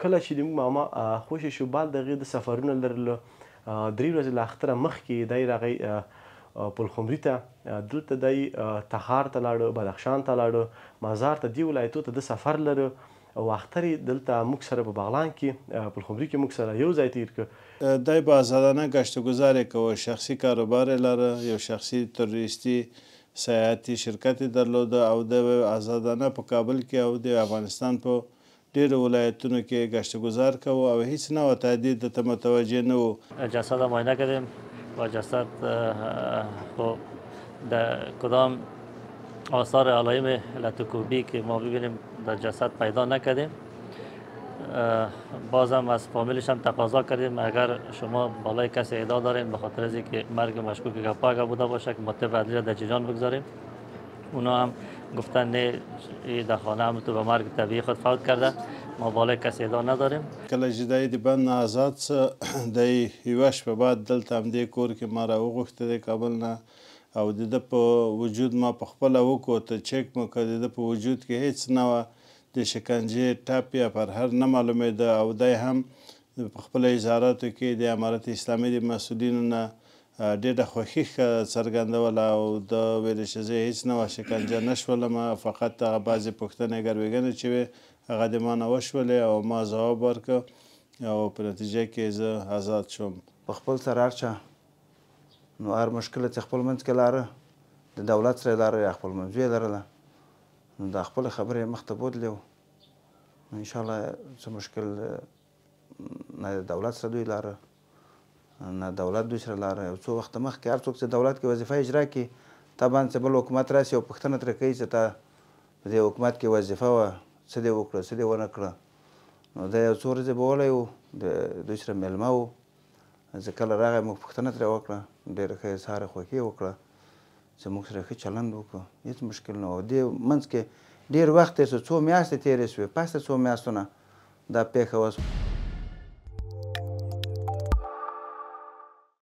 کله چې موږ ماما خوشې شو بعد د هغې د سفرونه لرلو 3 ورځې له اختره مخکې دی راغی پلخمري ته دلته دی تخار ته لاړو بدخشان ته لاړو مزار ته دې ولایتو ته د سفر لرو او اختر یې دلته موږ سره په بغلان کې پلخمري کې موږ سره یو ځای تیر کړ. دی به آزادانه گشت و گذار یې کوه، شخصي کاروبار یې لره، یو شخصي تروریستي سیاحتي شرکت یې درلوده او د آزادانه په کابل کې او د افغانستان په ډېرو ولایتونو کې گشت و گذار کوه او هیڅ نوع تهدید ته متوجه نه و. جسد معاینه کردیم و جسد در کدام آثار علائم لتوکوبی که ما ببینیم در جسد پیدا نکردیم. بازم از فامیلش هم تقاضا کردیم اگر شما بالای کسی ادعا دارین به خاطر از اینکه مرگ مشکوک گپا اگر بوده باشه که مطلب عدلیه در جریان بگذاریم. اونا هم گفتن نه در خانه هم تو به مرگ طبیعی خود فوت کرده، ما بالای کسی ادعا نداریم. کله چې دی د بند نه آزاد څه دی یوه شپه بعد دلته همدې کور کې ما راوغوښته د کابل نه او د ده په وجود ما پخپله وکوته چک مو که د ده په وجود کې هیڅ نه وه د شکنجې ټپ یا پرهر نه معلومېده او دی هم په خپلو اظهاراتو کې د امارت اسلامي د مسؤلینو نه ډېره خوښي څرګندوله او دا ویلې چې زه هیڅ نوعه شکنجه نه شولم، فقط هغه بعضې پوښتنې ګروېږنې چې وې هغه د ما نه وشولې او ما ځواب ورکړ او په نتیجه کې زه آزاد شوم. په خپل سره هر چا نو هر مشکل چې خپل منځ کې لاره د دولت سره یې لاره یا خپل منځ یې لرله نو دا خپلې خبرې یې مخته بوتلې وو. انشاءالله څه مشکل نه د دولت سره دوی لاره نه دولت دوی سره لاره. یو څو وخته مخکې هر څوک چې دولت کې وظیفه اجرا کړي تا باندې بل حکومت راسي او پوښتنه ترې کوي چې تا په دې حکومت کې وظیفه وه څه دې وکړه څه دې ونه کړه. نو دا یو څو ورځې بولی وو د دوی سره میلمه وو. زه کله راغی موږ پوښتنه ترې وکړه ډېره ښه اظهار خوښي یې وکړه چې موږ سره ښه چلند وکړو هېڅ مشکل نه و. دې منځ کې ډېر وخت تېر شو، څو میاشتې تېرې شوې، پس د څو میاشتو نه دا پېښه وشوه.